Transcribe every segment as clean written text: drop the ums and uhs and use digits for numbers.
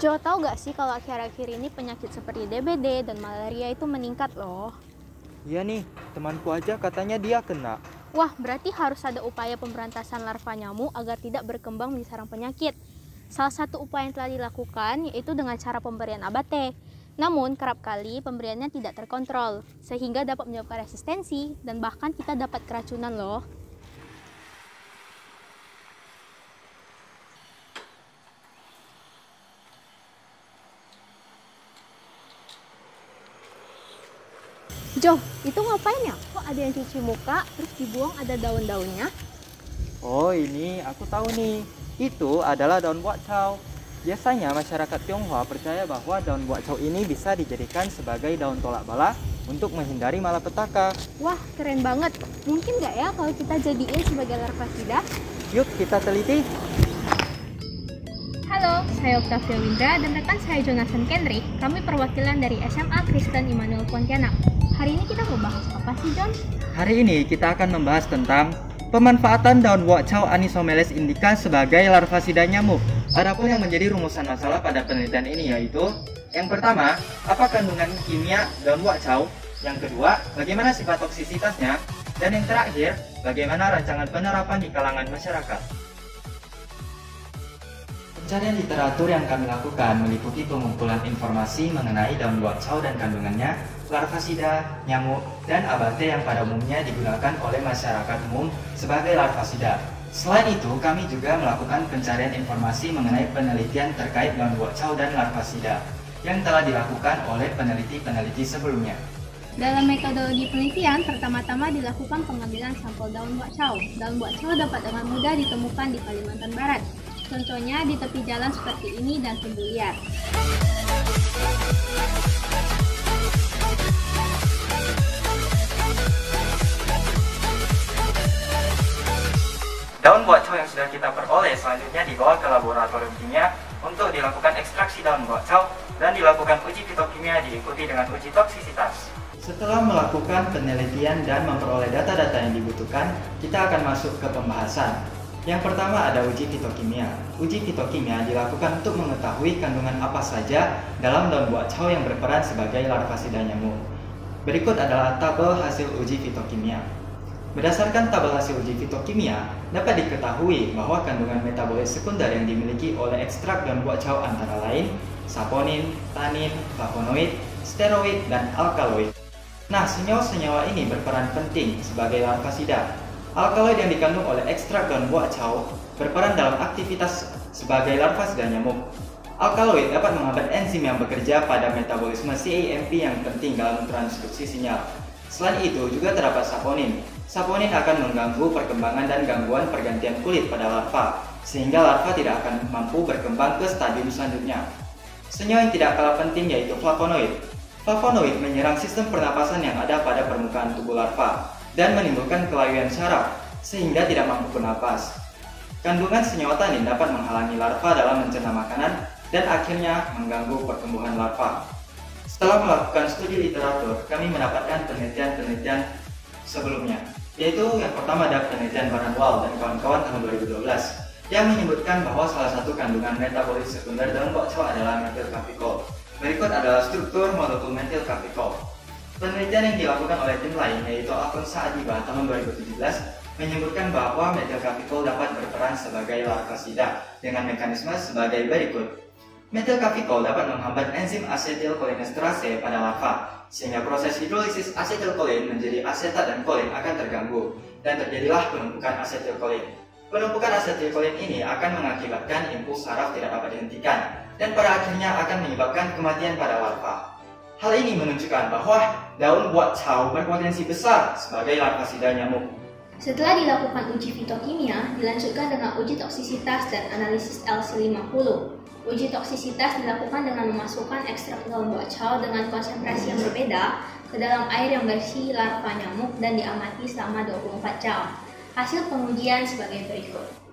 Jo, tahu gak sih kalau akhir-akhir ini penyakit seperti DBD dan malaria itu meningkat loh. Iya nih, temanku aja katanya dia kena. Wah, berarti harus ada upaya pemberantasan larva nyamuk agar tidak berkembang menjadi sarang penyakit. Salah satu upaya yang telah dilakukan yaitu dengan cara pemberian ABT. Namun, kerap kali pemberiannya tidak terkontrol, sehingga dapat menyebabkan resistensi dan bahkan kita dapat keracunan loh. Jo, itu ngapain ya? Kok ada yang cuci muka, terus dibuang ada daun-daunnya? Oh ini, aku tahu nih. Itu adalah daun buatcau. Biasanya masyarakat Tionghoa percaya bahwa daun buatcau ini bisa dijadikan sebagai daun tolak bala untuk menghindari malapetaka. Wah, keren banget. Mungkin nggak ya kalau kita jadiin sebagai larvasida? Yuk kita teliti. Halo, saya Octavia Windra dan rekan saya Jonathan Kendrick. Kami perwakilan dari SMA Kristen Immanuel Pontianak. Hari ini kita mau bahas apa sih, John? Hari ini kita akan membahas tentang pemanfaatan daun buatcau Anisomeles indica sebagai larvasida nyamuk. Adapun yang menjadi rumusan masalah pada penelitian ini yaitu yang pertama, apa kandungan kimia daun buatcau? Yang kedua, bagaimana sifat toksisitasnya? Dan yang terakhir, bagaimana rancangan penerapan di kalangan masyarakat? Pencarian literatur yang kami lakukan meliputi pengumpulan informasi mengenai daun buatcau dan kandungannya, larvasida, nyamuk, dan abate yang pada umumnya digunakan oleh masyarakat umum sebagai larvasida. Selain itu, kami juga melakukan pencarian informasi mengenai penelitian terkait daun buatcau dan larvasida yang telah dilakukan oleh peneliti-peneliti sebelumnya. Dalam metodologi penelitian, pertama-tama dilakukan pengambilan sampel daun buatcau. Daun buatcau dapat dengan mudah ditemukan di Kalimantan Barat. Contohnya di tepi jalan seperti ini dan pintu liar. Daun buatcau yang sudah kita peroleh selanjutnya dibawa ke laboratorium kimia untuk dilakukan ekstraksi daun buatcau dan dilakukan uji fitokimia diikuti dengan uji toksisitas. Setelah melakukan penelitian dan memperoleh data-data yang dibutuhkan, kita akan masuk ke pembahasan. Yang pertama ada uji fitokimia. Uji fitokimia dilakukan untuk mengetahui kandungan apa saja dalam daun buatcau yang berperan sebagai larvasida nyamuk. Berikut adalah tabel hasil uji fitokimia. Berdasarkan tabel hasil uji fitokimia, dapat diketahui bahwa kandungan metabolit sekunder yang dimiliki oleh ekstrak daun buatcau antara lain saponin, tanin, flavonoid, steroid, dan alkaloid. Nah, senyawa-senyawa ini berperan penting sebagai larvasida. Alkaloid yang dikandung oleh ekstrak daun buatcau berperan dalam aktivitas sebagai larvasida nyamuk. Alkaloid dapat menghambat enzim yang bekerja pada metabolisme CAMP yang penting dalam transduksi sinyal. Selain itu, juga terdapat saponin. Saponin akan mengganggu perkembangan dan gangguan pergantian kulit pada larva, sehingga larva tidak akan mampu berkembang ke stadium selanjutnya. Senyawa yang tidak kalah penting yaitu flavonoid. Flavonoid menyerang sistem pernapasan yang ada pada permukaan tubuh larva dan menimbulkan kelayuan syaraf, sehingga tidak mampu bernapas. Kandungan senyawa tanin dapat menghalangi larva dalam mencerna makanan dan akhirnya mengganggu pertumbuhan larva. Setelah melakukan studi literatur, kami mendapatkan penelitian-penelitian sebelumnya, yaitu yang pertama ada penelitian Baranwal dan kawan-kawan tahun 2012 yang menyebutkan bahwa salah satu kandungan metabolit sekunder daun buatcau adalah metilkafikol. Berikut adalah struktur molekul metilkafikol. Penelitian yang dilakukan oleh tim lain, yaitu Alfonso Adiba tahun 2017, menyebutkan bahwa metilkafikol dapat berperan sebagai larvasida dengan mekanisme sebagai berikut. Metilkafikol dapat menghambat enzim asetilkolinesterase pada larva, sehingga proses hidrolisis asetilkolin menjadi asetat dan kolin akan terganggu, dan terjadilah penumpukan asetilkolin. Penumpukan asetilkolin ini akan mengakibatkan impuls saraf tidak dapat dihentikan, dan pada akhirnya akan menyebabkan kematian pada larva. Hal ini menunjukkan bahwa daun buatcau berpotensi besar sebagai larvasida nyamuk. Setelah dilakukan uji fitokimia, dilanjutkan dengan uji toksisitas dan analisis LC50. Uji toksisitas dilakukan dengan memasukkan ekstrak daun buatcau dengan konsentrasi yang berbeda ke dalam air yang berisi larva nyamuk dan diamati selama 24 jam. Hasil pengujian sebagai berikut.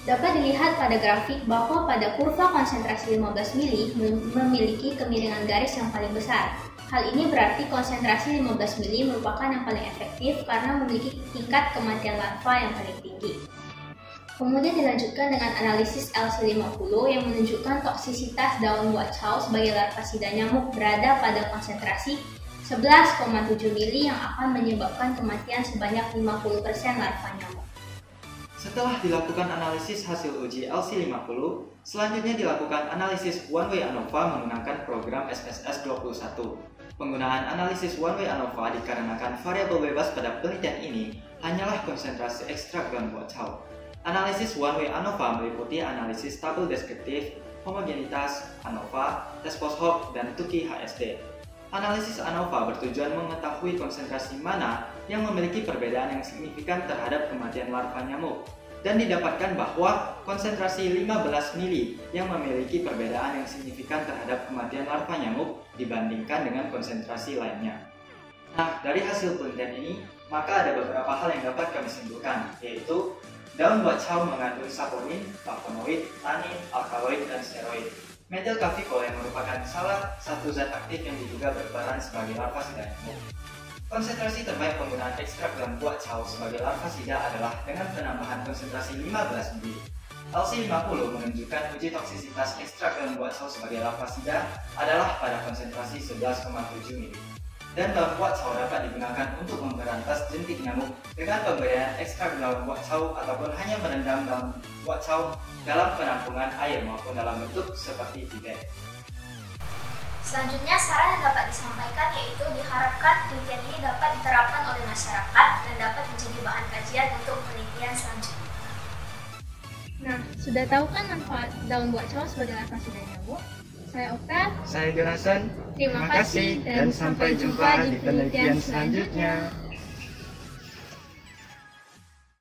Dapat dilihat pada grafik bahwa pada kurva konsentrasi 15 mili memiliki kemiringan garis yang paling besar. Hal ini berarti konsentrasi 15 mili merupakan yang paling efektif karena memiliki tingkat kematian larva yang paling tinggi. Kemudian dilanjutkan dengan analisis LC50 yang menunjukkan toksisitas daun buacau sebagai larvasida nyamuk berada pada konsentrasi 11,7 mili yang akan menyebabkan kematian sebanyak 50% larva nyamuk. Setelah dilakukan analisis hasil uji LC50, selanjutnya dilakukan analisis one-way ANOVA menggunakan program SPSS 21. Penggunaan analisis one-way ANOVA dikarenakan variabel bebas pada penelitian ini hanyalah konsentrasi ekstrak daun buacau. Analisis one-way ANOVA meliputi analisis tabel deskriptif, homogenitas, ANOVA, tes post-hoc, dan Tukey HSD. Analisis ANOVA bertujuan mengetahui konsentrasi mana yang memiliki perbedaan yang signifikan terhadap kematian larva nyamuk, dan didapatkan bahwa konsentrasi 15 mili yang memiliki perbedaan yang signifikan terhadap kematian larva nyamuk dibandingkan dengan konsentrasi lainnya. Nah, dari hasil penelitian ini, maka ada beberapa hal yang dapat kami simpulkan, yaitu daun buacau mengandung saponin, flavonoid, tanin, alkaloid, dan steroid. Metilkafikol yang merupakan salah satu zat aktif yang diduga berperan sebagai larvasida nyamuk. Konsentrasi terbaik penggunaan ekstrak daun buacau sebagai larvasida adalah dengan penambahan konsentrasi 15 mili. LC50 menunjukkan uji toksisitas ekstrak daun buacau sebagai larvasida adalah pada konsentrasi 11,7 mili. Dan daun buacau dapat digunakan untuk memberantas jentik nyamuk dengan pemberian ekstrak daun buacau ataupun hanya merendam daun buacau dalam penampungan air maupun dalam bentuk seperti pipet. Selanjutnya, saran yang dapat disampaikan yaitu diharapkan penelitian ini dapat diterapkan oleh masyarakat dan dapat menjadi bahan kajian untuk penelitian selanjutnya. Nah, sudah tahu kan manfaat daun buacau sebagai larvasida nyamuk? Saya Okta. Saya Jonathan. Terima kasih dan sampai jumpa di penelitian selanjutnya.